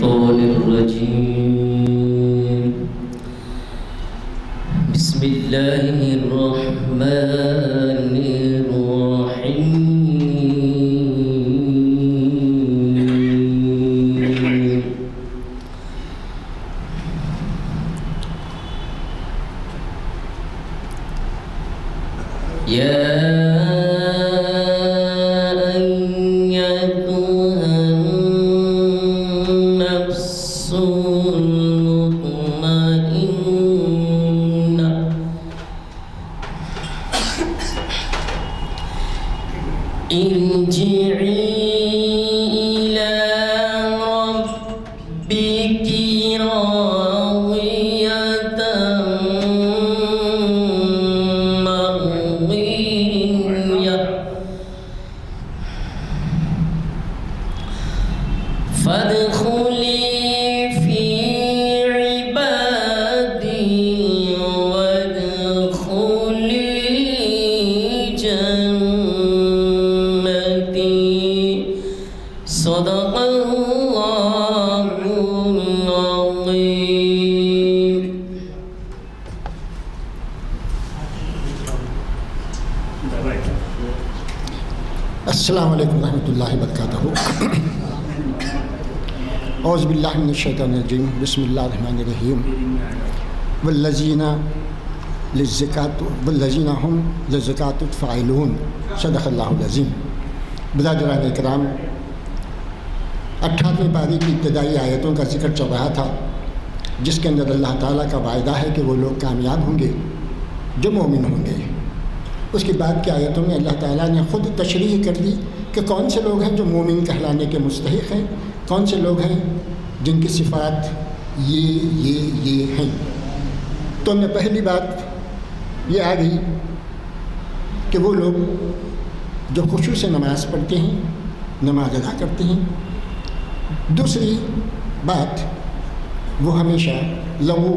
الشيطان الرجيم. بسم الله الرحمن الرحيم. يا ارجعي إلى ربك راضية مرضية فادخلي في عبادي وادخلي صدق الله العظيم. السلام علیکم ورحمۃ اللہ وبرکاتہ. اعوذ باللہ من الشیطان الرجیم. بسم اللہ الرحمن الرحیم. والذین هم للزکاۃ فاعلون. صدق اللہ العظیم. برادران کرام، 28ویں پاری کی ابتدائی آیتوں کا ذکر چل رہا تھا، جس کے اندر اللہ تعالیٰ کا وعدہ ہے کہ وہ لوگ کامیاب ہوں گے جو مومن ہوں گے. اس کے بعد کی آیتوں میں اللہ تعالیٰ نے خود تشریح کر دی کہ کون سے لوگ ہیں جو مومن کہلانے کے مستحق ہیں، کون سے لوگ ہیں جن کی صفات یہ ہیں. تو میں پہلی بات یہ آ گئی کہ وہ لوگ جو خشوع سے نماز پڑھتے ہیں، نماز ادا کرتے ہیں. دوسری بات، وہ ہمیشہ لغو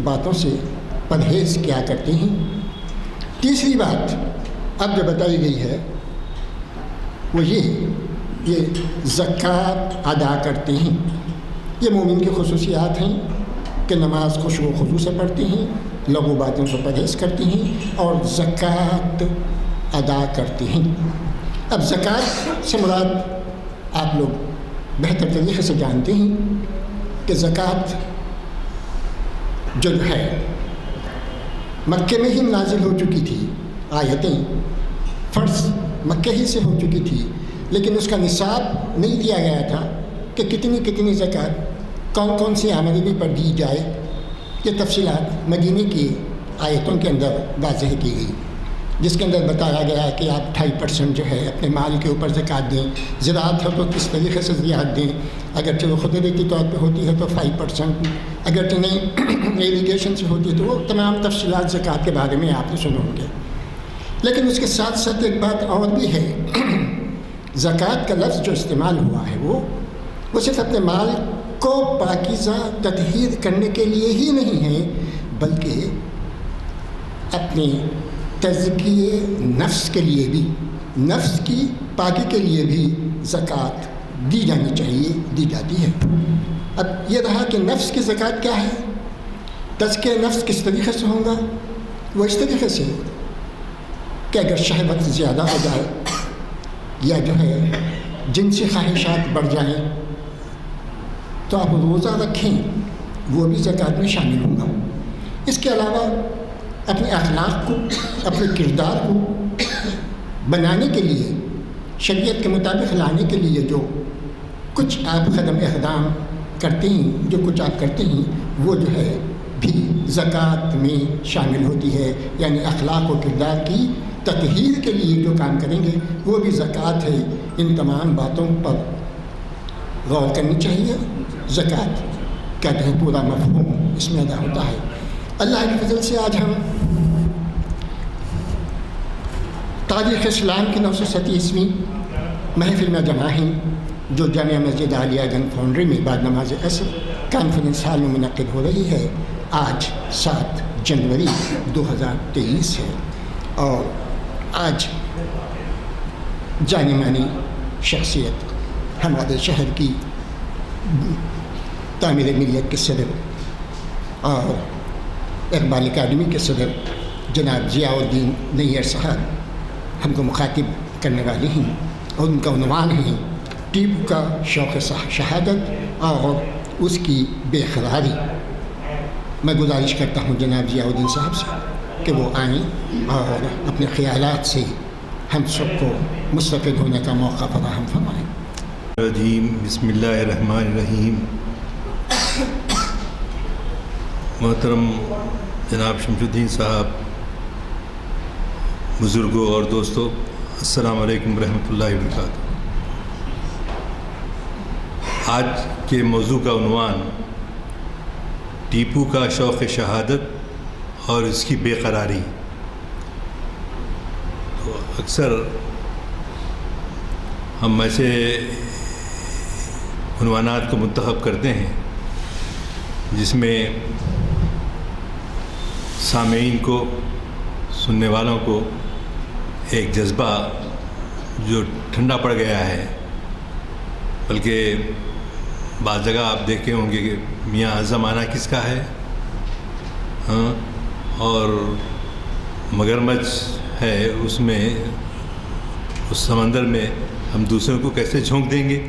باتوں سے پرہیز کیا کرتے ہیں. تیسری بات اب جو بتائی گئی ہے وہ یہ زکوٰۃ ادا کرتے ہیں. یہ مومن کی خصوصیات ہیں کہ نماز خشوع و خضوع سے پڑھتے ہیں، لغو باتوں سے پرہیز کرتے ہیں اور زکوٰۃ ادا کرتے ہیں. اب زکوٰۃ سے مراد آپ لوگ بہتر طریقے سے جانتے ہیں کہ زکوٰۃ جو ہے مکے میں ہی نازل ہو چکی تھی. آیتیں فرض مکے ہی سے ہو چکی تھی، لیکن اس کا نصاب نہیں دیا گیا تھا کہ کتنی زکوٰۃ کون سی آمدنی پر دی جائے. یہ تفصیلات مدینے کی آیتوں کے اندر واضح کی گئی، جس کے اندر بتایا گیا کہ آپ 2.5% جو ہے اپنے مال کے اوپر زکوٰۃ دیں. زراعت ہو تو کس طریقے سے زراعت دیں، اگرچہ وہ قدرتی طور پہ ہوتی ہے تو 5%، اگرچہ نہیں ایریگیشن سے ہوتی ہے تو وہ تمام تفصیلات زکوٰۃ کے بارے میں آپ نے سنے ہوں گے. لیکن اس کے ساتھ ساتھ ایک بات اور بھی ہے. زکوٰۃ کا لفظ جو استعمال ہوا ہے وہ صرف اپنے مال کو پاکیزہ تطہیر کرنے کے لیے ہی نہیں ہے، بلکہ اپنے تزکیے نفس کے لیے بھی، نفس کی پاکی کے لیے بھی زکوٰۃ دی جانی چاہیے، دی جاتی ہے. اب یہ رہا کہ نفس کی زکوٰۃ کیا ہے، تزکیہ نفس کس طریقے سے ہوگا. وہ اس طریقے سے کہ اگر شہوت زیادہ ہو جائے یا جو ہے جنسی خواہشات بڑھ جائیں تو آپ روزہ رکھیں، وہ بھی زکوٰۃ میں شامل ہوگا. اس کے علاوہ اپنے اخلاق کو، اپنے کردار کو بنانے کے لیے، شریعت کے مطابق لانے کے لیے جو کچھ آپ قدم اقدام کرتے ہیں، جو کچھ آپ کرتے ہیں، وہ جو ہے بھی زکوٰۃ میں شامل ہوتی ہے. یعنی اخلاق و کردار کی تطہیر کے لیے جو کام کریں گے وہ بھی زکوٰۃ ہے. ان تمام باتوں پر غور کرنی چاہیے. زکوٰۃ کا جو ہے پورا مفہوم اس میں ادا ہوتا ہے. اللہ کے فضل سے آج ہم تاریخ اسلام کی 937ویں محفل میں جمع ہیں، جو جامعہ مسجد عالیہ گنج فاؤنڈری میں بعد نماز عصر کانفرنس ہال میں منعقد ہو رہی ہے. آج 7 جنوری 2023 ہے اور آج جانی مانی شخصیت ہمارے شہر کی تعمیر ملیت کے صدر اور اقبال اکیڈمی کے صدر جناب ضیاء الدین نیئر صاحب ہم کو مخاطب کرنے والے ہیں، اور ان کا عنوان ہے ٹیپو کا شوق شہادت اور اس کی بے قراری۔ میں گزارش کرتا ہوں جناب ضیاء الدین صاحب سے کہ وہ آئیں اور اپنے خیالات سے ہم سب کو مستفید ہونے کا موقع فراہم فرمائیں۔ بسم اللہ الرحمن الرحیم۔ محترم جناب شمس الدین صاحب، بزرگوں اور دوستوں، السلام علیکم ورحمۃ اللہ وبرکاتہ۔ آج کے موضوع کا عنوان ٹیپو کا شوق شہادت اور اس کی بے قراری۔ تو اکثر ہم ایسے عنوانات کو منتخب کرتے ہیں جس میں سامعین کو، سننے والوں کو ایک جذبہ جو ٹھنڈا پڑ گیا ہے، بلکہ بعض جگہ آپ دیکھے ہوں گے کہ میاں زمانہ کس کا ہے، اور مگرمچھ ہے اس میں، اس سمندر میں ہم دوسروں کو کیسے جھونک دیں گے۔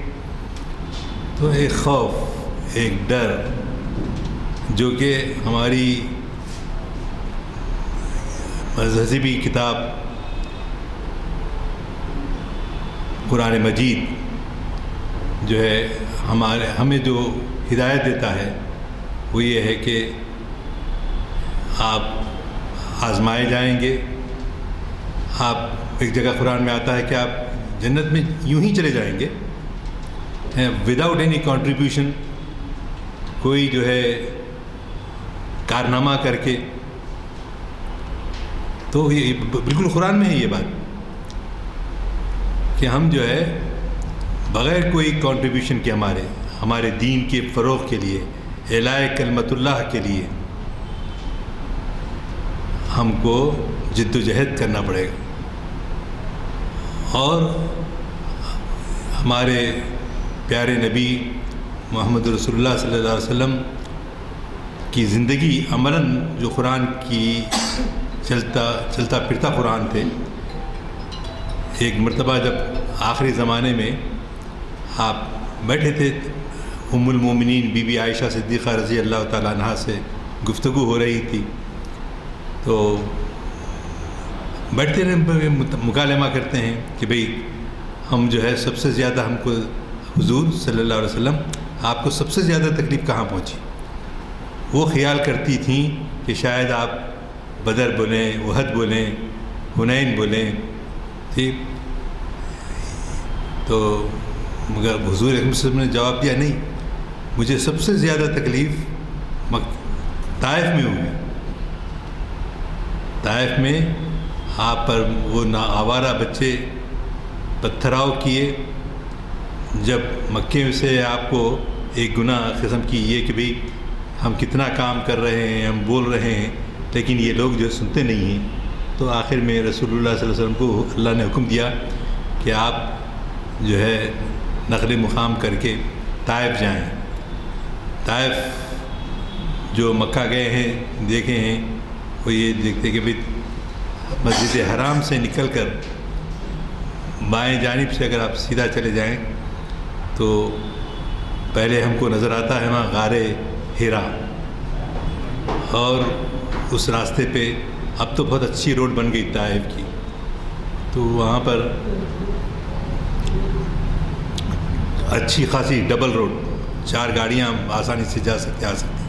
تو ایک خوف، ایک ڈر جو کہ ہماری مذہبی کتاب قرآن مجید جو ہے ہمیں جو ہدایت دیتا ہے وہ یہ ہے کہ آپ آزمائے جائیں گے۔ آپ ایک جگہ قرآن میں آتا ہے کہ آپ جنت میں یوں ہی چلے جائیں گے وداؤٹ اینی کنٹریبیوشن، کوئی جو ہے کارنامہ کر کے۔ تو یہ بالکل قرآن میں ہے یہ بات کہ ہم جو ہے بغیر کوئی کنٹریبیوشن کے ہمارے دین کے فروغ کے لیے، اعلاء کلمت اللہ کے لیے ہم کو جد و جہد کرنا پڑے گا۔ اور ہمارے پیارے نبی محمد رسول اللہ صلی اللہ علیہ وسلم کی زندگی عملاً جو قرآن کی چلتا پھرتا قرآن تھے۔ ایک مرتبہ جب آخری زمانے میں آپ بیٹھے تھے، ام المومنین بی بی عائشہ صدیقہ رضی اللہ تعالیٰ عنہا سے گفتگو ہو رہی تھی، تو بیٹھتے رہے مکالمہ کرتے ہیں کہ بھئی ہم جو ہے سب سے زیادہ، ہم کو حضور صلی اللہ علیہ وسلم آپ کو سب سے زیادہ تکلیف کہاں پہنچی؟ وہ خیال کرتی تھیں کہ شاید آپ بدر بولیں، احد بولیں، حنین بولیں، ٹھیک؟ تو مگر حضور اکرم صلی اللہ علیہ وسلم نے جواب دیا، نہیں، مجھے سب سے زیادہ تکلیف طائف میں ہوئی۔ طائف میں آپ پر وہ آوارہ بچے پتھراؤ کیے۔ جب مکے سے آپ کو ایک گناہ قسم کی یہ کہ بھئی ہم کتنا کام کر رہے ہیں، ہم بول رہے ہیں، لیکن یہ لوگ جو سنتے نہیں ہیں، تو آخر میں رسول اللہ صلی اللہ علیہ وسلم کو اللہ نے حکم دیا کہ آپ جو ہے نقل مقام کر کے طائف جائیں۔ طائف جو مکہ گئے ہیں دیکھے ہیں، وہ یہ دیکھتے کہ بھئی مسجد حرام سے نکل کر بائیں جانب سے اگر آپ سیدھا چلے جائیں تو پہلے ہم کو نظر آتا ہے وہاں غار ہیرا، اور اس راستے پہ اب تو بہت اچھی روڈ بن گئی طائف کی، تو وہاں پر اچھی خاصی ڈبل روڈ، 4 گاڑیاں آسانی سے جا سکتے آ سکتے۔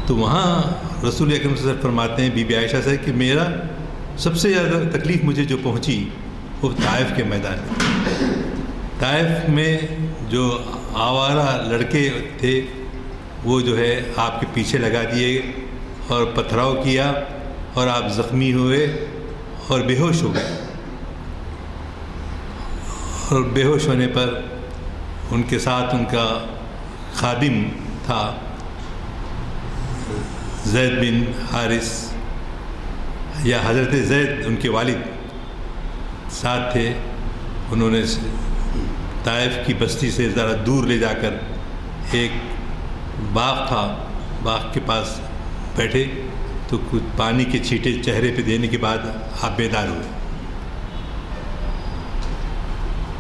تو وہاں رسول اکرم صلی اللہ علیہ وسلم فرماتے ہیں بی بی عائشہ سے کہ میرا سب سے زیادہ تکلیف مجھے جو پہنچی وہ طائف کے میدان میں۔ طائف میں جو آوارہ لڑکے تھے وہ جو ہے آپ کے پیچھے لگا دیے اور پتھراؤ کیا، اور آپ زخمی ہوئے اور بے ہوش ہو گئے۔ اور بے ہوش ہونے پر ان کے ساتھ ان کا خادم تھا زید بن حارث، یا حضرت زید ان کے والد ساتھ تھے۔ انہوں نے طائف کی بستی سے ذرا دور لے جا کر ایک باغ تھا، باغ کے پاس بیٹھے تو کچھ پانی کے چھینٹے چہرے پہ دینے کے بعد آپ بیدار ہوئے.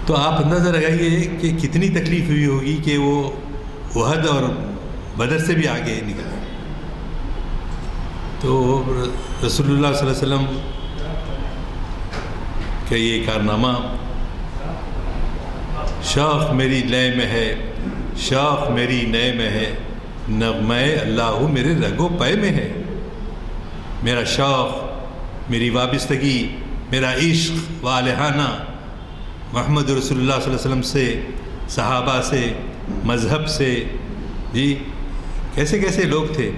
تو آپ اندازہ لگائیے کہ کتنی تکلیف ہوئی ہوگی کہ وہ احد اور بدر سے بھی آگے نکلا. تو رسول اللہ صلی اللہ علیہ وسلم کا یہ کارنامہ، شوق میری لے میں ہے، شوق میری نئے میں ہے، نغمہ اللہ میرے رگ و پے میں ہے. میرا شوق، میری وابستگی، میرا عشق والہانہ محمد رسول اللہ صلی اللہ علیہ وسلم سے، صحابہ سے، مذہب سے. جی کیسے کیسے لوگ تھے.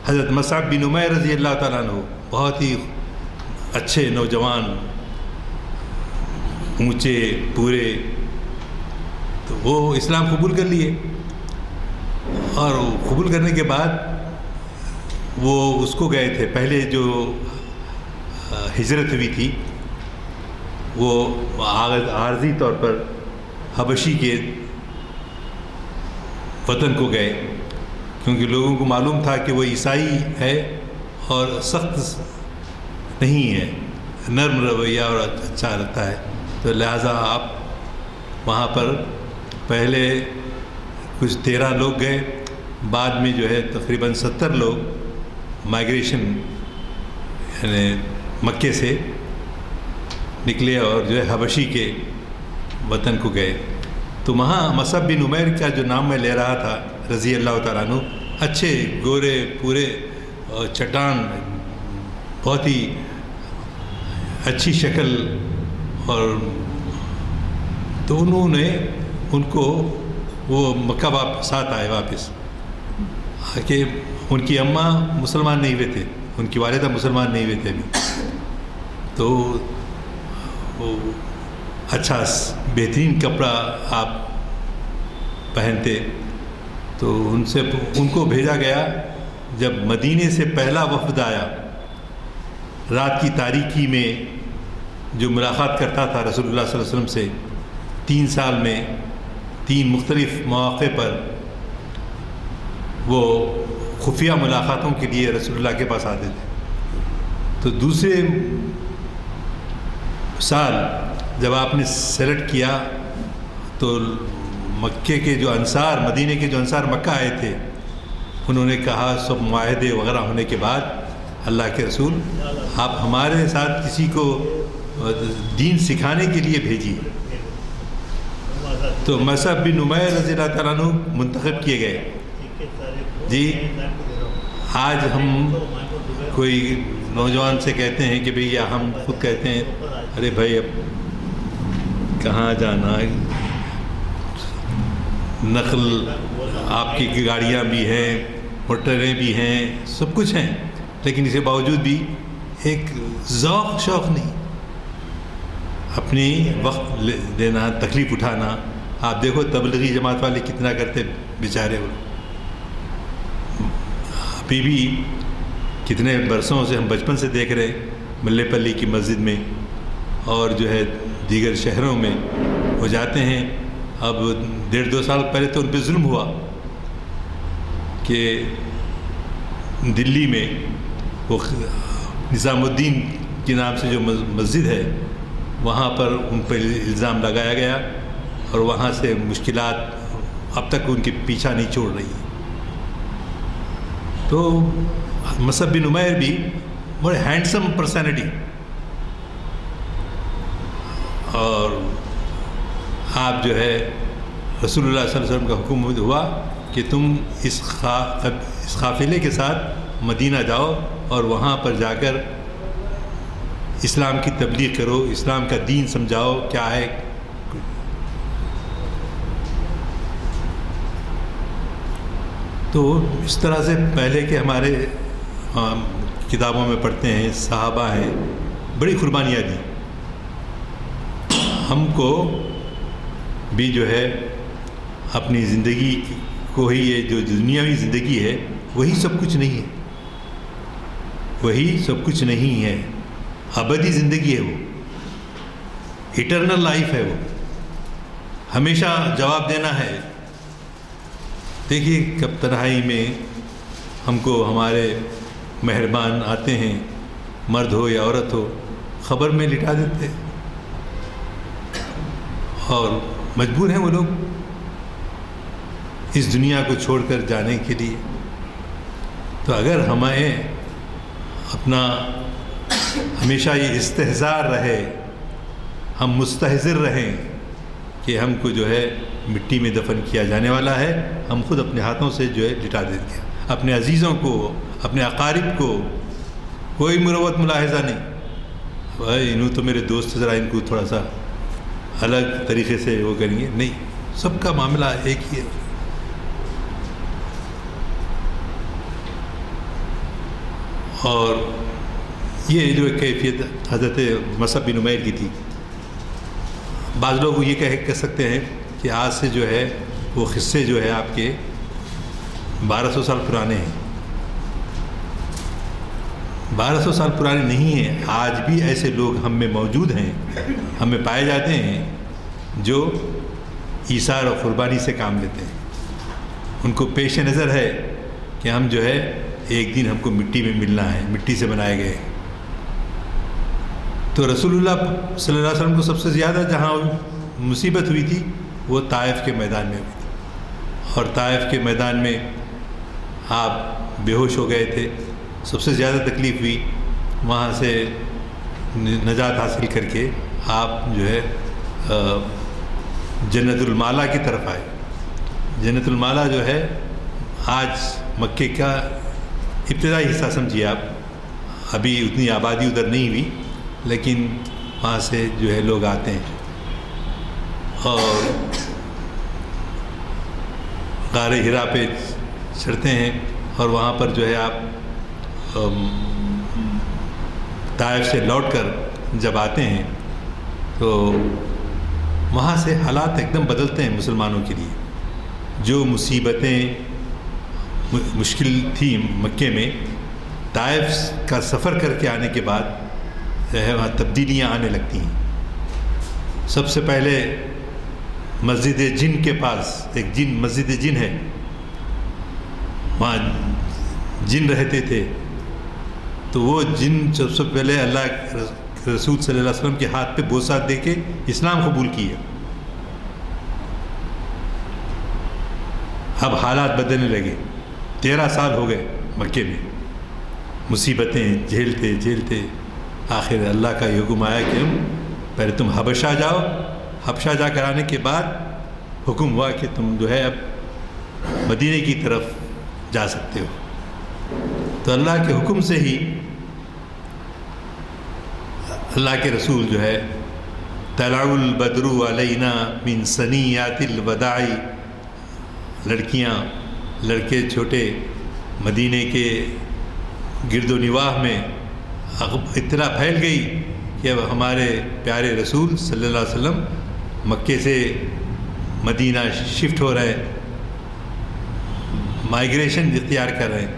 حضرت مصعب بن عمیر رضی اللہ تعالیٰ عنہ بہت ہی اچھے نوجوان، اونچے پورے، تو وہ اسلام قبول کر لیے. اور قبول کرنے کے بعد وہ اس کو گئے تھے، پہلے جو ہجرت ہوئی تھی وہ عارضی طور پر حبشی کے وطن کو گئے، کیونکہ لوگوں کو معلوم تھا کہ وہ عیسائی ہے اور سخت نہیں ہے، نرم رویہ اور اچھا رہتا ہے. تو لہٰذا آپ وہاں پر پہلے کچھ 13 لوگ گئے، بعد میں جو ہے تقریباً 70 لوگ مائیگریشن یعنی مکے سے نکلے اور جو ہے حبشی کے وطن کو گئے. تو وہاں مصعب بن عمیر کا جو نام میں لے رہا تھا رضی اللہ تعالیٰ عنہ، اچھے گورے پورے اور چٹان، بہت ہی اچھی شکل. اور تو انہوں نے ان کو وہ مکہ ساتھ آئے واپس کہ ان کی اماں مسلمان نہیں ہوئے تھے، ان کی والدہ مسلمان نہیں ہوئے تھے ابھی. تو وہ اچھا بہترین کپڑا آپ پہنتے. تو ان کو بھیجا گیا. جب مدینے سے پہلا وفد آیا، رات کی تاریکی میں جو ملاقات کرتا تھا رسول اللہ صلی اللہ علیہ وسلم سے، 3 سال میں 3 مختلف مواقع پر وہ خفیہ ملاقاتوں کے لیے رسول اللہ کے پاس آتے تھے. تو دوسرے سال جب آپ نے سلیکٹ کیا تو مکے کے جو انصار، مدینے کے جو انصار مکہ آئے تھے، انہوں نے کہا سب معاہدے وغیرہ ہونے کے بعد، اللہ کے رسول آپ ہمارے ساتھ کسی کو دین سکھانے کے لیے بھیجیے. تو مصعب بن عمیر رضی اللہ تعالیٰ عنہ منتخب کیے گئے. جی آج ہم کوئی نوجوان سے کہتے ہیں کہ بھئی، یا ہم خود کہتے ہیں ارے بھائی اب کہاں جانا، نقل آپ کی گاڑیاں بھی ہیں، موٹریں بھی ہیں، سب کچھ ہیں، لیکن اس کے باوجود بھی ایک ذوق شوق نہیں، اپنی وقت دینا، تکلیف اٹھانا. آپ دیکھو تبلیغی جماعت والے کتنا کرتے بیچارے. وہ ابھی بھی کتنے برسوں سے ہم بچپن سے دیکھ رہے ہیں، ملے پلی کی مسجد میں اور جو ہے دیگر شہروں میں وہ جاتے ہیں. اب 1.5-2 سال پہلے تو ان پہ ظلم ہوا کہ دلی میں وہ نظام الدین کے نام سے جو مسجد ہے وہاں پر ان پہ الزام لگایا گیا، اور وہاں سے مشکلات اب تک ان کے پیچھا نہیں چھوڑ رہی. تو مصعب بن عمیر بھی بڑے ہینڈسم پرسنالٹی، اور آپ جو ہے رسول اللہ صلی اللہ علیہ وسلم کا حکم ہوا کہ تم اس قافلے کے ساتھ مدینہ جاؤ اور وہاں پر جا کر اسلام کی تبلیغ کرو، اسلام کا دین سمجھاؤ کیا ہے. تو اس طرح سے پہلے کے ہمارے کتابوں میں پڑھتے ہیں، صحابہ ہیں، بڑی قربانیاں دیں. ہم کو بھی جو ہے اپنی زندگی کو ہی، یہ جو دنیاوی زندگی ہے وہی سب کچھ نہیں ہے، وہی سب کچھ نہیں ہے. ابدی زندگی ہے، وہ ایٹرنل لائف ہے، وہ ہمیشہ جواب دینا ہے. دیکھیے کب تنہائی میں ہم کو ہمارے مہربان آتے ہیں، مرد ہو یا عورت ہو، خبر میں لٹا دیتے اور مجبور ہیں وہ لوگ اس دنیا کو چھوڑ کر جانے کے لیے۔ تو اگر ہمیں اپنا ہمیشہ یہ استحضار رہے، ہم مستحضر رہیں کہ ہم کو جو ہے مٹی میں دفن کیا جانے والا ہے، ہم خود اپنے ہاتھوں سے جو ہے لٹا دیتے ہیں اپنے عزیزوں کو، اپنے اقارب کو۔ کوئی مروت ملاحظہ نہیں، بھائی انہوں تو میرے دوست، ذرا ان کو تھوڑا سا الگ طریقے سے وہ کریں گے، نہیں، سب کا معاملہ ایک ہی ہے۔ اور یہ جو کیفیت حضرت مصعب بن عمیر کی تھی۔ بعض لوگ یہ کہہ سکتے ہیں کہ آج سے جو ہے وہ قصے جو ہے آپ کے 1200 سال پرانے ہیں۔ 1200 سال پرانے نہیں ہیں، آج بھی ایسے لوگ ہم میں موجود ہیں، ہم میں پائے جاتے ہیں جو ایثار اور قربانی سے کام لیتے ہیں۔ ان کو پیش نظر ہے کہ ہم جو ہے ایک دن ہم کو مٹی میں ملنا ہے، مٹی سے بنائے گئے۔ تو رسول اللہ صلی اللہ علیہ وسلم کو سب سے زیادہ جہاں مصیبت ہوئی تھی وہ طائف کے میدان میں ہوئی تھی، اور طائف کے میدان میں آپ بے ہوش ہو گئے تھے، سب سے زیادہ تکلیف ہوئی۔ وہاں سے نجات حاصل کر کے آپ جو ہے جنت المالا کی طرف آئے۔ جنت المالا جو ہے آج مکے کا ابتدائی حصہ سمجھیے آپ، ابھی اتنی آبادی ادھر نہیں ہوئی، لیکن وہاں سے جو ہے لوگ آتے ہیں اور غار ہرا پہ چڑھتے ہیں، اور وہاں پر جو ہے آپ طائف سے لوٹ کر جب آتے ہیں تو وہاں سے حالات ایک دم بدلتے ہیں مسلمانوں کے لیے۔ جو مصیبتیں مشکل تھی مکے میں، طائف کا سفر کر کے آنے کے بعد جو ہے وہاں تبدیلیاں آنے لگتی ہیں۔ سب سے پہلے مسجد جن کے پاس ایک مسجد جن ہے، وہاں جن رہتے تھے، تو وہ جن سب سے پہلے اللہ کے رسول صلی اللہ علیہ وسلم کے ہاتھ پہ بوسہ دے کے اسلام قبول کیا۔ اب حالات بدلنے لگے، 13 سال ہو گئے مکے میں، مصیبتیں جھیلتے آخر اللہ کا یہ حکم آیا کہ پہلے تم حبشہ جاؤ، حبشہ جا کر آنے کے بعد حکم ہوا کہ تم جو ہے اب مدینے کی طرف جا سکتے ہو۔ تو اللہ کے حکم سے ہی اللہ کے رسول جو ہے طلع البدر علینا من ثنیات الوداع، لڑکیاں لڑکے چھوٹے مدینے کے گرد و نواح میں اطلاع پھیل گئی کہ اب ہمارے پیارے رسول صلی اللہ علیہ وسلم مکے سے مدینہ شفٹ ہو رہے ہیں، مائیگریشن اختیار کر رہے ہیں۔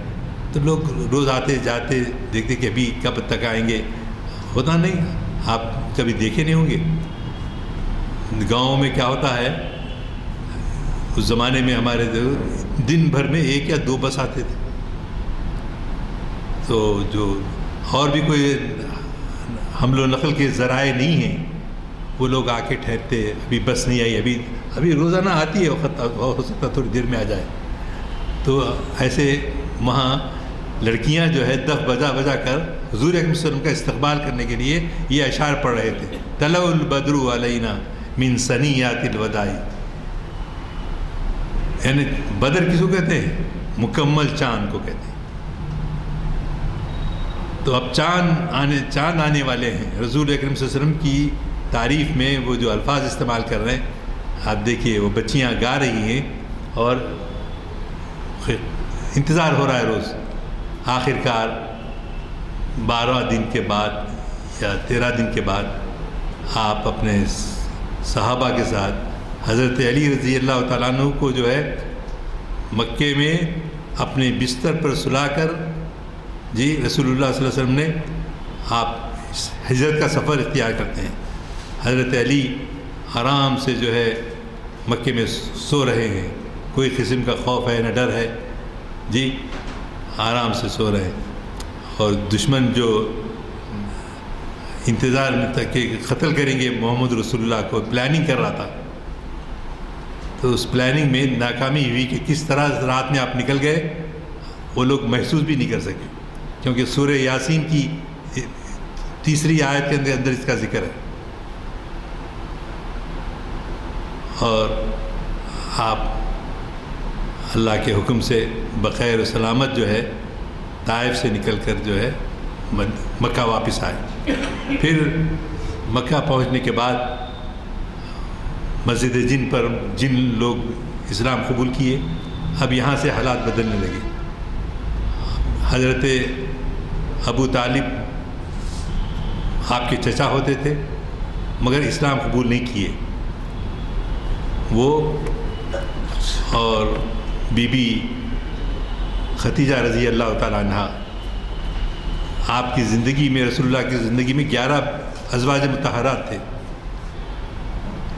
تو لوگ روز آتے جاتے دیکھتے کہ ابھی کب تک آئیں گے، ہوتا نہیں، آپ کبھی دیکھے نہیں ہوں گے گاؤں میں کیا ہوتا ہے۔ اس زمانے میں ہمارے دن بھر میں 1 یا 2 بس آتے تھے، تو جو اور بھی کوئی حمل و نقل کے ذرائع نہیں ہیں وہ لوگ آ کے ٹھہرتے، ابھی بس نہیں آئی، ابھی روزانہ آتی ہے، وقت ہو سکتا تھوڑی دیر میں آ جائے۔ تو ایسے وہاں لڑکیاں جو ہے دف بجا کر حضور اکرم صلی اللہ علیہ وسلم کا استقبال کرنے کے لیے یہ اشعار پڑھ رہے تھے، طلع البدر علینا من ثنیات الوداع، یعنی بدر کس کو کہتے ہیں؟ مکمل چاند کو کہتے ہیں۔ تو اب چاند آنے والے ہیں۔ رسول اکرم صلی اللہ علیہ وسلم کی تعریف میں وہ جو الفاظ استعمال کر رہے ہیں، آپ دیکھیے وہ بچیاں گا رہی ہیں اور انتظار ہو رہا ہے روز۔ آخر کار 12 دن کے بعد یا 13 دن کے بعد آپ اپنے صحابہ کے ساتھ حضرت علی رضی اللہ تعالیٰ عنہ کو جو ہے مکے میں اپنے بستر پر سلا کر رسول اللہ صلی اللہ علیہ وسلم نے آپ ہجرت کا سفر اختیار کرتے ہیں۔ حضرت علی آرام سے جو ہے مکے میں سو رہے ہیں، کوئی قسم کا خوف ہے نہ ڈر ہے، جی آرام سے سو رہے ہیں. اور دشمن جو انتظار میں تھا کہ قتل کریں گے محمد رسول اللہ کو، پلاننگ کر رہا تھا، تو اس پلاننگ میں ناکامی ہوئی کہ کس طرح رات میں آپ نکل گئے وہ لوگ محسوس بھی نہیں کر سکے، کیونکہ سورہ یاسین کی 3 آیت کے اندر اس کا ذکر ہے. اور آپ اللہ کے حکم سے بخیر و سلامت جو ہے طائف سے نکل کر جو ہے مکہ واپس آئے. پھر مکہ پہنچنے کے بعد مسجد جن پر جن لوگ اسلام قبول کیے، اب یہاں سے حالات بدلنے لگے. حضرت ابو طالب آپ کے چچا ہوتے تھے مگر اسلام قبول نہیں کیے. وہ اور بی بی ختیجہ رضی اللہ تعالیٰ عنہ، آپ کی زندگی میں، رسول اللہ کی زندگی میں 11 ازواج مطہرات تھے،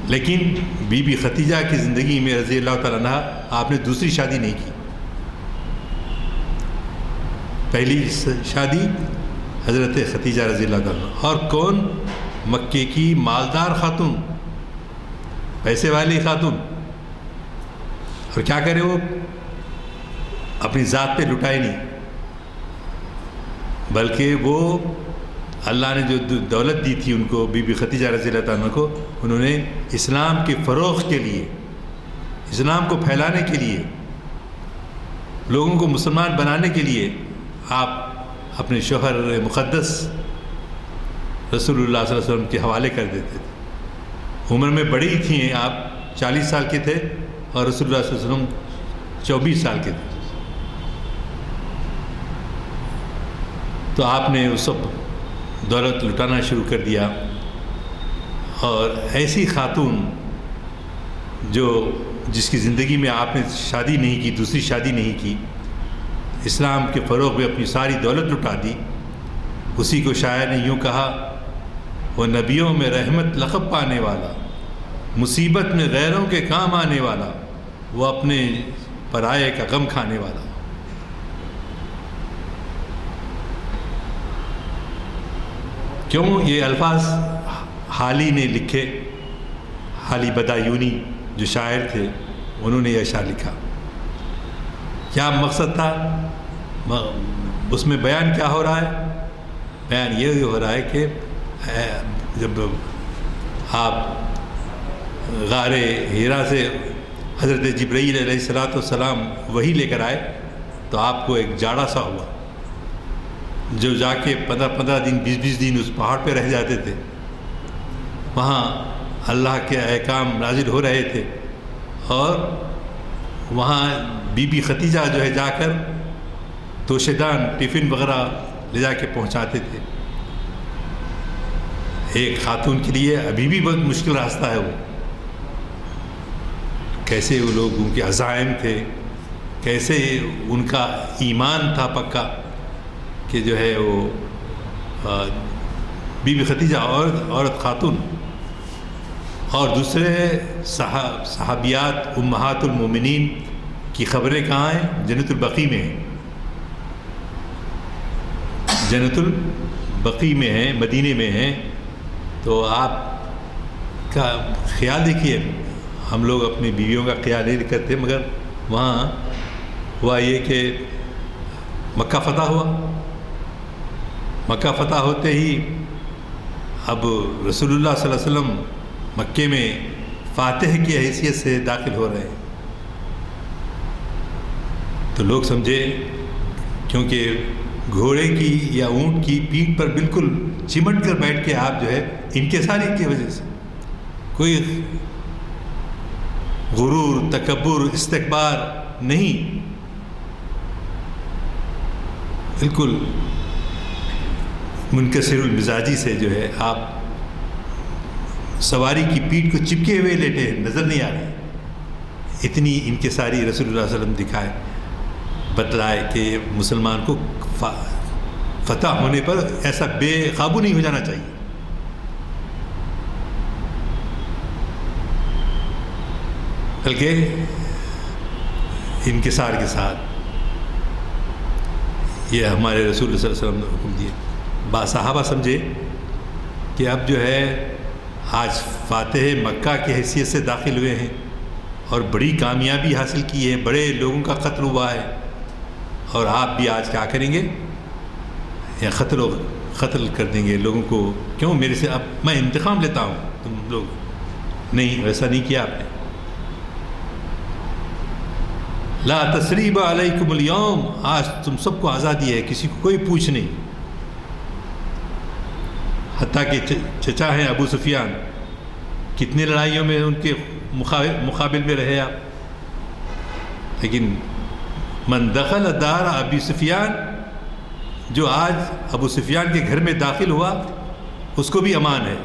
لیکن بی بی ختیجہ کی زندگی میں رضی اللہ تعالیٰ عنہ آپ نے دوسری شادی نہیں کی. پہلی شادی حضرت ختیجہ رضی اللہ تعالیٰ عنہ. اور کون؟ مکے کی مالدار خاتون، پیسے والی خاتون. اور کیا کرے وہ اپنی ذات پہ لٹائے نہیں، بلکہ وہ اللہ نے جو دولت دی تھی ان کو، بی بی ختیجہ رضی اللہ تعالیٰ عنہ کو، انہوں نے اسلام کے فروغ کے لیے، اسلام کو پھیلانے کے لیے، لوگوں کو مسلمان بنانے کے لیے آپ اپنے شوہر مقدس رسول اللہ صلی اللہ علیہ وسلم کے حوالے کر دیتے تھے. عمر میں بڑی تھیں آپ، 40 سال کے تھے، اور رسول اللہ صلی اللہ علیہ وسلم 24 سال کے تھے. تو آپ نے اس وقت دولت لٹانا شروع کر دیا. اور ایسی خاتون جس کی زندگی میں آپ نے شادی نہیں کی، دوسری شادی نہیں کی، اسلام کے فروغ میں اپنی ساری دولت لٹا دی، اسی کو شاعر نے یوں کہا: وہ نبیوں میں رحمت لقب پانے والا، مصیبت میں غیروں کے کام آنے والا، وہ اپنے پرائے کا غم کھانے والا. کیوں یہ الفاظ حالی نے لکھے؟ حالی بدایونی جو شاعر تھے انہوں نے یہ اشعار لکھا. کیا مقصد تھا اس میں؟ بیان کیا ہو رہا ہے؟ بیان یہ ہو رہا ہے کہ جب آپ غار ہیرا سے حضرت جبرائیل علیہ السلام وحی لے کر آئے تو آپ کو ایک جاڑا سا ہوا، جو جا کے 15 دن 20 دن اس پہاڑ پہ رہ جاتے تھے. وہاں اللہ کے احکام نازل ہو رہے تھے، اور وہاں بی بی ختیجہ جو ہے جا کر توشیدان ٹفن وغیرہ لے جا کے پہنچاتے تھے. ایک خاتون کے لیے ابھی بھی بہت مشکل راستہ ہے. وہ کیسے وہ لوگوں کے عزائم تھے، کیسے ان کا ایمان تھا پکا کہ جو ہے وہ بی بی ختیجہ عورت خاتون، اور دوسرے صحابیات امہات المومنین کی خبریں کہاں ہیں؟ جنت البقیع میں ہیں. جنت البقیع میں ہیں، مدینے میں ہیں. تو آپ کا خیال دیکھیے، ہم لوگ اپنی بیویوں کا خیال نہیں کرتے، مگر وہاں ہوا یہ کہ مکہ فتح ہوا. مکہ فتح ہوتے ہی اب رسول اللہ صلی اللہ علیہ وسلم مکے میں فاتح کی حیثیت سے داخل ہو رہے ہیں. تو لوگ سمجھے، کیونکہ گھوڑے کی یا اونٹ کی پیٹھ پر بالکل چمٹ کر بیٹھ کے آپ جو ہے انکساری کی وجہ سے، کوئی غرور، تکبر، استکبار نہیں، بالکل منکسر المزاجی سے جو ہے آپ سواری کی پیٹھ کو چپکے ہوئے لیٹے نظر نہیں آ رہے. اتنی انکساری رسول اللہ صلی اللہ علیہ وسلم دکھائے، بتلائے کہ مسلمان کو فتح ہونے پر ایسا بے قابو نہیں ہو جانا چاہیے. بلکہ انکسار کے ساتھ. یہ ہمارے رسول صلی اللہ علیہ وسلم نے حکم دیے. صحابہ سمجھے کہ اب جو ہے آج فاتح مکہ کی حیثیت سے داخل ہوئے ہیں اور بڑی کامیابی حاصل کی ہے، بڑے لوگوں کا قتل ہوا ہے، اور آپ بھی آج کیا کریں گے؟ یا قتل کر دیں گے لوگوں کو. کیوں میرے سے؟ اب میں انتقام لیتا ہوں. تم لوگ نہیں، ویسا نہیں کیا آپ نے. لا تثریب علیکم اليوم، آج تم سب کو آزادی ہے، کسی کو کوئی پوچھ نہیں. حتیٰ کہ چچا ہیں ابو سفیان، کتنی لڑائیوں میں ان کے مقابل میں رہے آپ، لیکن من دخل دار ابی سفیان، جو آج ابو سفیان کے گھر میں داخل ہوا اس کو بھی امان ہے،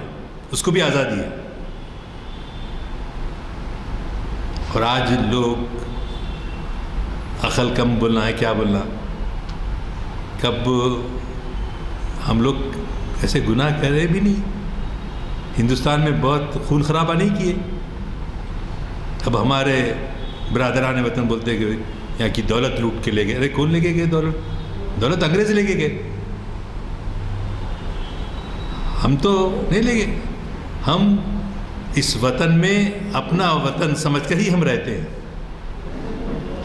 اس کو بھی آزادی ہے. اور آج لوگ عقل کم بولنا ہے، کیا بولنا. کب ہم لوگ ایسے گناہ کرے بھی نہیں، ہندوستان میں بہت خون خرابہ نہیں کیے. اب ہمارے برادران وطن بولتے کہ یہاں کی دولت لوٹ کے لے گئے. ارے کون لے کے گئے دولت انگریز لے کے گئے، ہم تو نہیں لے گئے. ہم اس وطن میں اپنا وطن سمجھ کر ہی ہم رہتے ہیں.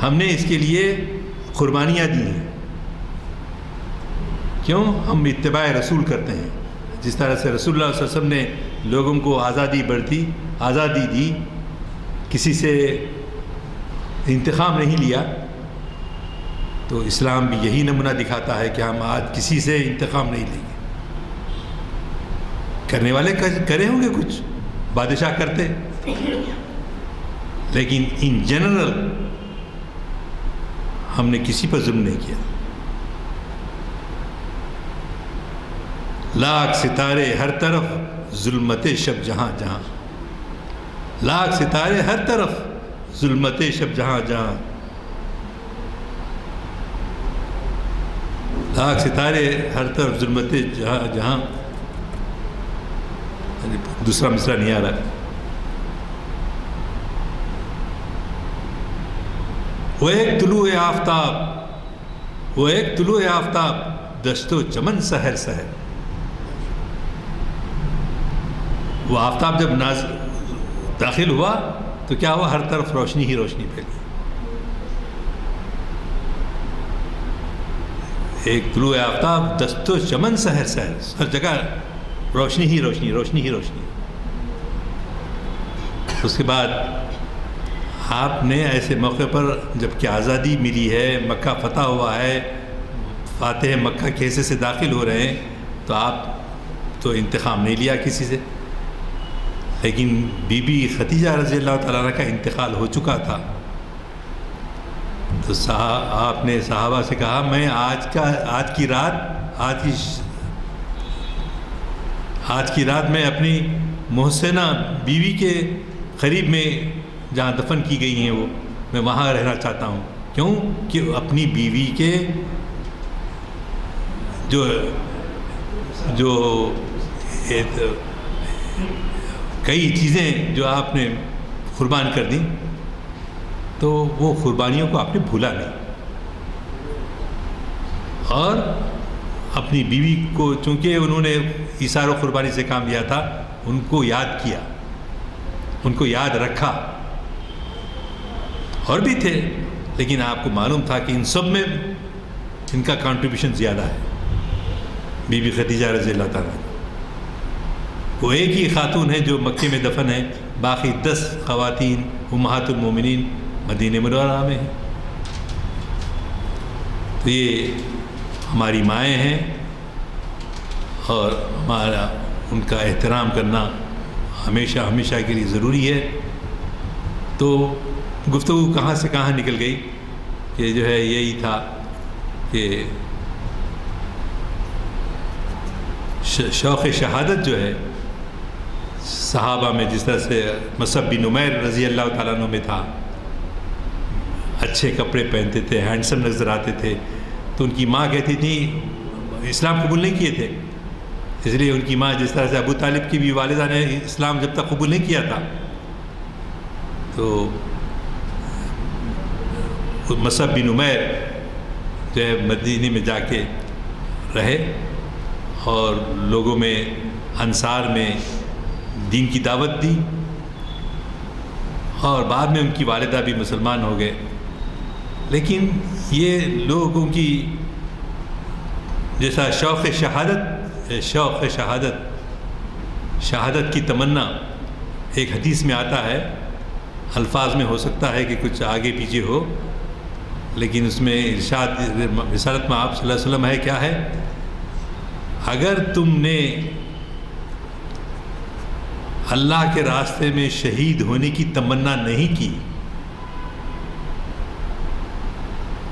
ہم نے اس کے لیے قربانیاں دی ہیں. کیوں؟ ہم اتباع رسول کرتے ہیں. جس طرح سے رسول اللہ صلی اللہ علیہ وسلم نے لوگوں کو آزادی دی، کسی سے انتقام نہیں لیا، تو اسلام بھی یہی نمونہ دکھاتا ہے کہ ہم آج کسی سے انتقام نہیں لیں گے. کرنے والے کرے ہوں گے کچھ، بادشاہ کرتے، لیکن ان جنرل ہم نے کسی پر ظلم نہیں کیا. لاکھ ستارے ہر طرف ظلمت شب جہاں جہاں، لاکھ ستارے ہر طرف ظلمت شب جہاں جہاں، لاکھ ستارے ہر طرف ظلمت جہاں جہاں. دوسرا مصرع نہیں آ رہا. وہ ایک طلوع آفتاب دشت و چمن سحر سحر. وہ آفتاب جب داخل ہوا تو کیا ہوا؟ ہر طرف روشنی ہی روشنی پھیلی. ایک طلوع آفتاب دشت و چمن سحر سحر، ہر جگہ روشنی ہی روشنی، روشنی ہی روشنی. اس کے بعد آپ نے ایسے موقع پر جب کہ آزادی ملی ہے، مکہ فتح ہوا ہے، فاتح مکہ کے حصے سے داخل ہو رہے ہیں، تو آپ تو انتقام نہیں لیا کسی سے. لیکن بی بی ختیجہ رضی اللہ تعالیٰ عنہ کا انتقال ہو چکا تھا. تو آپ نے صحابہ سے کہا میں آج کی رات میں اپنی محسنہ بیوی کے قریب میں جہاں دفن کی گئی ہیں وہ، میں وہاں رہنا چاہتا ہوں. کیوں؟ کہ اپنی بیوی کے جو کئی چیزیں جو آپ نے قربان کر دیں، تو وہ قربانیوں کو آپ نے بھولا نہیں، اور اپنی بیوی کو چونکہ انہوں نے ایثار و قربانی سے کام لیا تھا، ان کو یاد کیا، ان کو یاد رکھا. اور بھی تھے، لیکن آپ کو معلوم تھا کہ ان سب میں ان کا کنٹریبیوشن زیادہ ہے. بی بی ختیجہ رضی اللہ تعالیٰ وہ ایک ہی خاتون ہے جو مکے میں دفن ہے، باقی 10 خواتین امہات المومنین مدینہ منورہ میں ہیں. تو یہ ہماری مائیں ہیں، اور ہمارا ان کا احترام کرنا ہمیشہ کے لیے ضروری ہے. تو گفتگو کہاں سے کہاں نکل گئی کہ جو ہے یہی تھا کہ شوق شہادت جو ہے صحابہ میں، جس طرح سے مصعب بن عمیر رضی اللہ تعالیٰ عنہ میں تھا، اچھے کپڑے پہنتے تھے، ہینڈسم نظر آتے تھے. تو ان کی ماں کہتی تھی، اسلام قبول نہیں کیے تھے، اس لیے ان کی ماں، جس طرح سے ابو طالب کی بھی والدہ نے اسلام جب تک قبول نہیں کیا تھا، تو مصعب بن عمیر جو ہے مدینے میں جا کے رہے اور لوگوں میں انصار میں دین کی دعوت دی، اور بعد میں ان کی والدہ بھی مسلمان ہو گئے. لیکن یہ لوگوں کی جیسا شہادت کی تمنا ایک حدیث میں آتا ہے، الفاظ میں ہو سکتا ہے کہ کچھ آگے پیچھے ہو، لیکن اس میں ارشاد رسالت میں آپ صلی اللہ علیہ وسلم ہے کیا ہے، اگر تم نے اللہ کے راستے میں شہید ہونے کی تمنا نہیں کی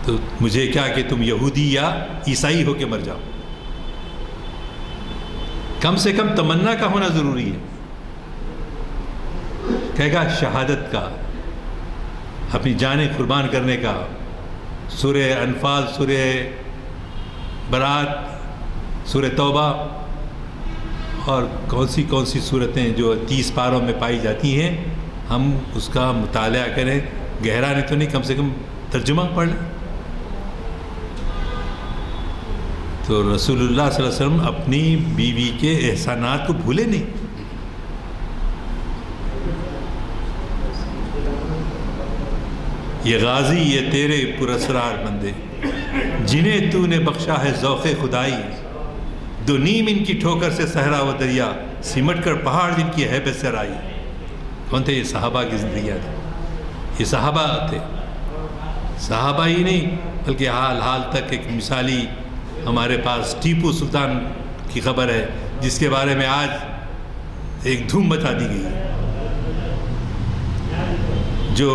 تو مجھے کیا کہ تم یہودی یا عیسائی ہو کے مر جاؤ. کم سے کم تمنا کا ہونا ضروری ہے. کہے گا شہادت کا، اپنی جانیں قربان کرنے کا. سورہ انفال، سورہ برات، سورہ توبہ اور کون سی صورتیں جو 30 پاروں میں پائی جاتی ہیں، ہم اس کا مطالعہ کریں. گہرا نہیں تو نہیں، کم سے کم ترجمہ پڑھ لیں. تو رسول اللہ صلی اللہ علیہ وسلم اپنی بیوی کے احسانات کو بھولے نہیں. یہ غازی یہ تیرے پراسرار بندے، جنہیں تو نے بخشا ہے ذوق خدائی، دو نیم ان کی ٹھوکر سے صحرا و دریا، سمٹ کر پہاڑ جن کی ہیبت سے رائی. کون تھے؟ یہ صحابہ کی زندگیاں تھیں. یہ صحابہ تھے، صحابہ ہی نہیں بلکہ حال تک ایک مثالی ہمارے پاس ٹیپو سلطان کی خبر ہے، جس کے بارے میں آج ایک دھوم مچا دی گئی، جو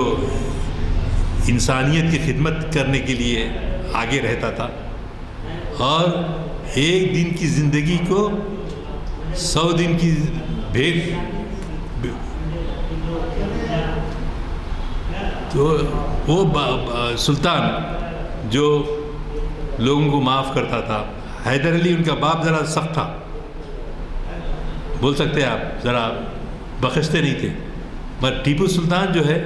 انسانیت کی خدمت کرنے کے لیے آگے رہتا تھا اور ایک دن کی زندگی کو 100 دن کی بھیک. تو وہ سلطان جو لوگوں کو معاف کرتا تھا. حیدر علی ان کا باپ ذرا سخت تھا، بول سکتے ہیں آپ، ذرا بخشتے نہیں تھے. پر ٹیپو سلطان جو ہے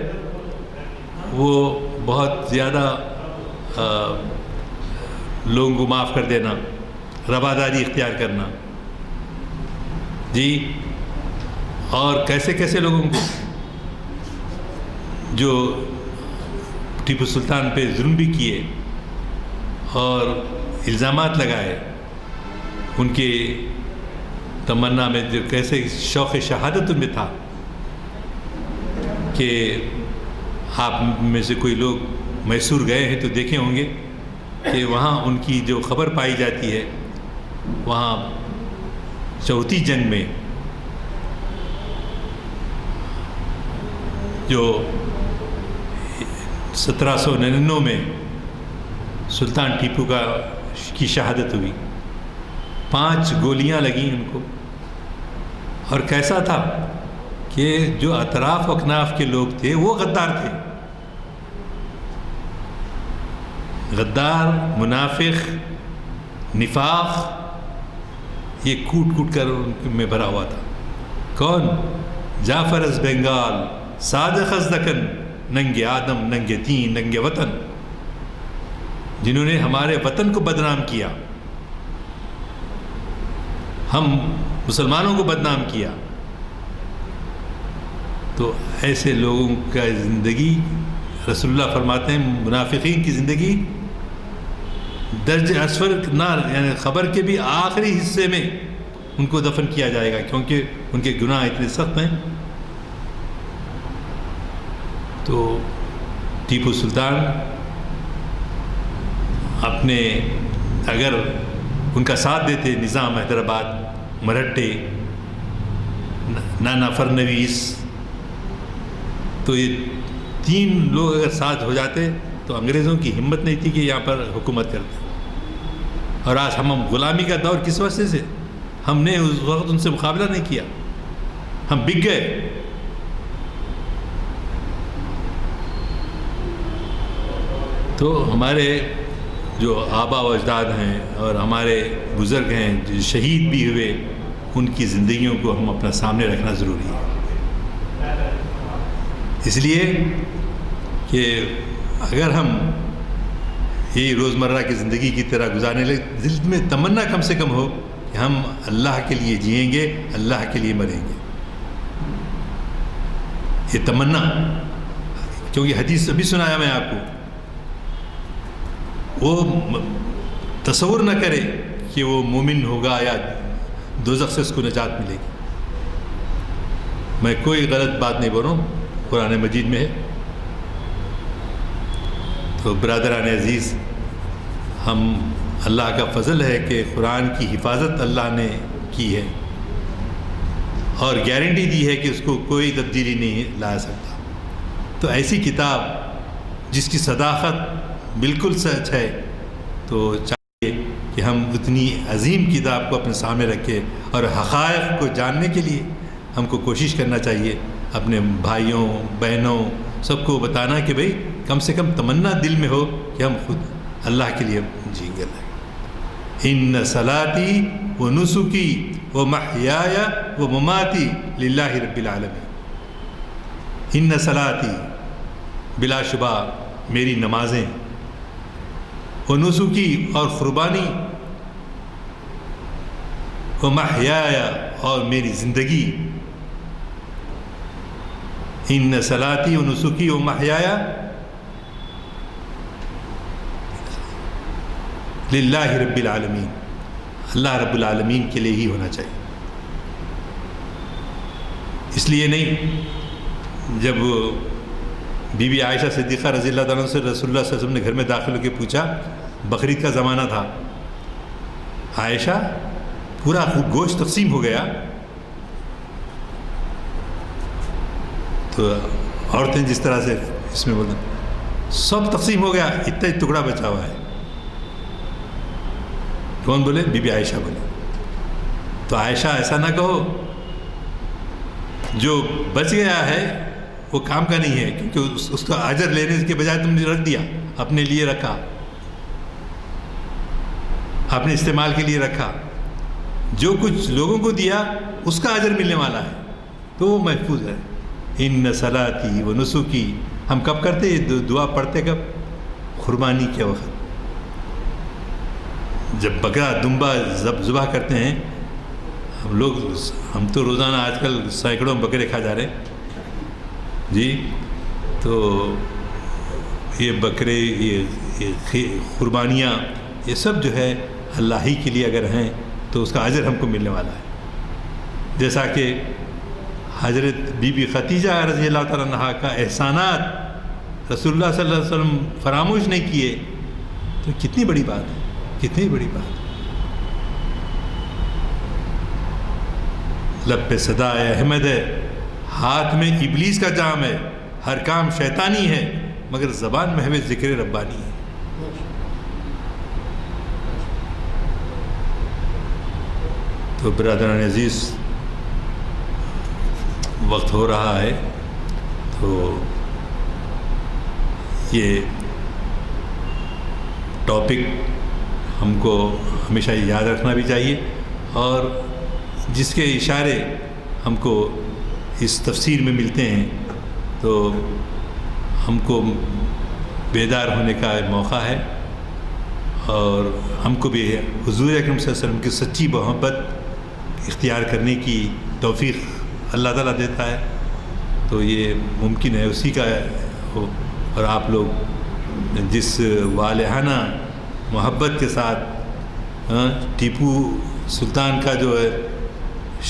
وہ بہت زیادہ لوگوں کو معاف کر دینا، رواداری اختیار کرنا جی. اور کیسے کیسے لوگوں کو جو ٹیپو سلطان پہ ظلم بھی کیے اور الزامات لگائے، ان کے تمنا میں جو کیسے شوق شہادت ان میں تھا کہ آپ میں سے کوئی لوگ میسور گئے ہیں تو دیکھے ہوں گے کہ وہاں ان کی جو خبر پائی جاتی ہے، وہاں چوتھی جنگ میں جو 1799 میں سلطان ٹیپو کی شہادت ہوئی، 5 گولیاں لگیں ان کو. اور کیسا تھا کہ جو اطراف و اکناف کے لوگ تھے وہ غدار تھے، غدار، منافق، نفاق، یہ کوٹ کوٹ کر ان میں بھرا ہوا تھا. کون؟ جعفر از بنگال، صادق از دکن، ننگ آدم، ننگ دین، ننگ وطن، جنہوں نے ہمارے وطن کو بدنام کیا، ہم مسلمانوں کو بدنام کیا. تو ایسے لوگوں کا زندگی، رسول اللہ فرماتے ہیں منافقین کی زندگی درج اسفل نار، یعنی خبر کے بھی آخری حصے میں ان کو دفن کیا جائے گا، کیونکہ ان کے گناہ اتنے سخت ہیں. تو ٹیپو سلطان اپنے، اگر ان کا ساتھ دیتے نظام حیدرآباد، مرہٹے، نانا فرنویس، تو یہ 3 لوگ اگر ساتھ ہو جاتے تو انگریزوں کی ہمت نہیں تھی کہ یہاں پر حکومت کرتے. اور آج ہم غلامی کا دور کس وجہ سے؟ ہم نے اس وقت ان سے مقابلہ نہیں کیا، ہم بک گئے. تو ہمارے جو آبا و اجداد ہیں اور ہمارے بزرگ ہیں جو شہید بھی ہوئے، ان کی زندگیوں کو ہم اپنا سامنے رکھنا ضروری ہے. اس لیے کہ اگر ہم یہی روزمرہ کی زندگی کی طرح گزارنے لگے، دل میں تمنا کم سے کم ہو کہ ہم اللہ کے لیے جئیں گے، اللہ کے لیے مریں گے، یہ تمنا. کیونکہ حدیث ابھی سنایا میں آپ کو، وہ تصور نہ کرے کہ وہ مومن ہوگا یا دوزخ سے اس کو نجات ملے گی. میں کوئی غلط بات نہیں بول رہا ہوں، قرآن مجید میں ہے. تو برادران عزیز، ہم اللہ کا فضل ہے کہ قرآن کی حفاظت اللہ نے کی ہے اور گارنٹی دی ہے کہ اس کو کوئی تبدیلی نہیں لا سکتا. تو ایسی کتاب جس کی صداقت بالکل سچ ہے، تو چاہیے کہ ہم اتنی عظیم کتاب کو اپنے سامنے رکھیں اور حقائق کو جاننے کے لیے ہم کو کوشش کرنا چاہیے، اپنے بھائیوں بہنوں سب کو بتانا کہ بھئی کم سے کم تمنا دل میں ہو کہ ہم خود اللہ کے لیے جئیں گے. ان صلاتی و نسکی و محیای و مماتی للہ رب العالمین. ان صلاتی، بلا شبہ میری نمازیں، و نسکی اور قربانی، و محیای اور میری زندگی. ان صلاتی و نسکی و محیای للہ رب العالمین، اللہ رب العالمین کے لیے ہی ہونا چاہیے. اس لیے نہیں، جب بی بی عائشہ صدیقہ رضی اللہ تعالیٰ سے رسول اللہ صلی اللہ علیہ وسلم نے گھر میں داخل ہو کے پوچھا، بقرعید کا زمانہ تھا، عائشہ پورا گوشت تقسیم ہو گیا، تو عورتیں جس طرح سے اس میں بولیں سب تقسیم ہو گیا، اتنا ہی ٹکڑا بچا ہوا ہے. کون بولے؟ بی بی عائشہ بولے. تو عائشہ ایسا نہ کہو، جو بچ گیا ہے وہ کام کا نہیں ہے، کیونکہ اس کا اجر لینے کے بجائے تم نے رکھ دیا، اپنے لیے رکھا، اپنے استعمال کے لیے رکھا. جو کچھ لوگوں کو دیا اس کا اجر ملنے والا ہے، تو وہ محفوظ ہے. ان صلاتی و نسکی، ہم کب کرتے یہ دعا پڑھتے کب؟ قربانی کے وقت، جب بکرا دمبا ذبح کرتے ہیں ہم تو روزانہ آج کل سینکڑوں بکرے کھا جا رہے ہیں جی. تو یہ بکرے، یہ قربانیاں، یہ سب جو ہے اللہ ہی کے لیے اگر ہیں تو اس کا اجر ہم کو ملنے والا ہے. جیسا کہ حضرت بی بی خدیجہ رضی اللہ تعالیٰ عنہا کا احسانات رسول اللہ صلی اللہ علیہ وسلم فراموش نہیں کیے، تو کتنی بڑی بات ہے، کتنی بڑی بات. لب پہ صدا احمد ہے، ہاتھ میں ابلیس کا جام ہے، ہر کام شیطانی ہے، مگر زبان محو ذکر ربانی ہے. تو برادران عزیز، وقت ہو رہا ہے، تو یہ ٹاپک ہم کو ہمیشہ یاد رکھنا بھی چاہیے، اور جس کے اشارے ہم کو اس تفسیر میں ملتے ہیں، تو ہم کو بیدار ہونے کا موقع ہے، اور ہم کو بھی حضور اکرم صلی اللہ علیہ وسلم کی سچی محبت اختیار کرنے کی توفیق اللہ تعالیٰ دیتا ہے. تو یہ ممکن ہے اسی کا ہو. اور آپ لوگ جس والہانہ محبت کے ساتھ ٹیپو سلطان کا جو ہے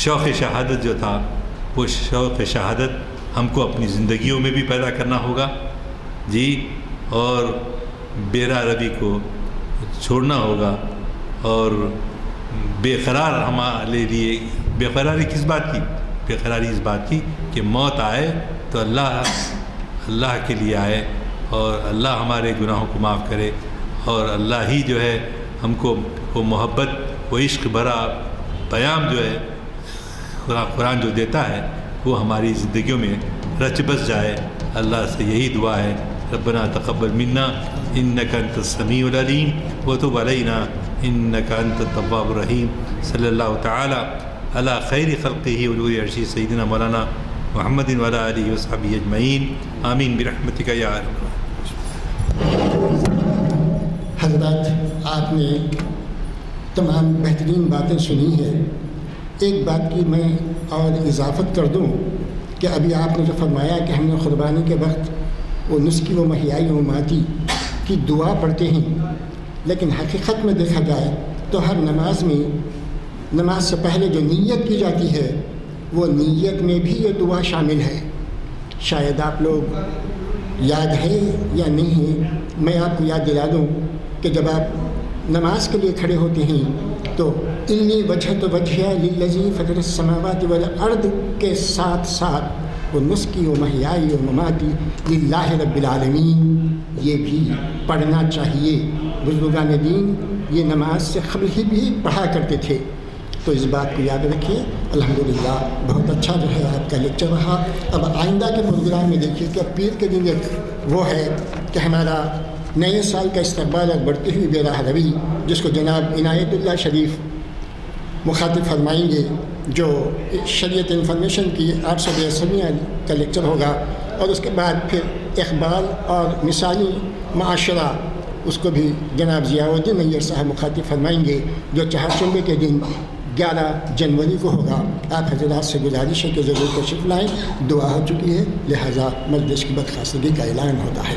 شوق شہادت جو تھا، وہ شوق شہادت ہم کو اپنی زندگیوں میں بھی پیدا کرنا ہوگا جی، اور بیرا روی کو چھوڑنا ہوگا. اور بے قرار ہمارے لیے، بے قراری کس بات کی؟ بے قراری اس بات کی کہ موت آئے تو اللہ کے لیے آئے، اور اللہ ہمارے گناہوں کو معاف کرے، اور اللہ ہی جو ہے ہم کو وہ محبت، وہ عشق بھرا پیام جو ہے قرآن جو دیتا ہے، وہ ہماری زندگیوں میں رچ بس جائے. اللہ سے یہی دعا ہے، ربنا تقبل منا انک انت السمیع العلیم وتب علینا انک انت التواب الرحیم. صلی اللہ تعالی علی خیر خلقہ ولولی عرشی سیدنا مولانا محمد وعلی آلہ وصحبہ اجمعین. آمین برحمتک یا ارحم الراحمین. حضرات آپ نے تمام بہترین باتیں سنی ہیں. ایک بات کی میں اور اضافت کر دوں کہ ابھی آپ نے جو فرمایا کہ ہم نے قربانی کے وقت وہ نسکی و مہیائی و ماتی کی دعا پڑھتے ہیں، لیکن حقیقت میں دیکھا جائے تو ہر نماز میں نماز سے پہلے جو نیت کی جاتی ہے وہ نیت میں بھی یہ دعا شامل ہے. شاید آپ لوگ یاد ہے یا نہیں ہے، میں آپ کو یاد دلا دوں کہ جب آپ نماز کے لیے کھڑے ہوتے ہیں تو انی وجہت وجہیہ للذی فطر السماوات والارض کے ساتھ ساتھ وہ نسکی و مہیائی و مماتی للہ رب العالمین یہ بھی پڑھنا چاہیے. بزرگان دین یہ نماز سے قبل ہی بھی پڑھا کرتے تھے، تو اس بات کو یاد رکھیے. الحمدللہ بہت اچھا جو ہے آپ کا لیکچر رہا. اب آئندہ کے پروگرام میں دیکھیے کہ پیر کے دن ایک وہ ہے کہ ہمارا نئے سال کا استقبال اور بڑھتی ہوئی بے راہ روی، جس کو جناب عنایت اللہ شریف مخاطب فرمائیں گے، جو شریعت انفارمیشن کی 882 کا لیکچر ہوگا، اور اس کے بعد پھر اقبال اور مثالی معاشرہ اس کو بھی جناب ضیاء الدین نیر صاحب مخاطب فرمائیں گے، جو چہارشنبے کے دن 11 جنوری کو ہوگا. آپ حضرات سے گزارش ہے کہ ضرور تشریف لائیں. دعا ہو چکی ہے، لہٰذا مجلس کی برخاستگی کا اعلان ہوتا ہے.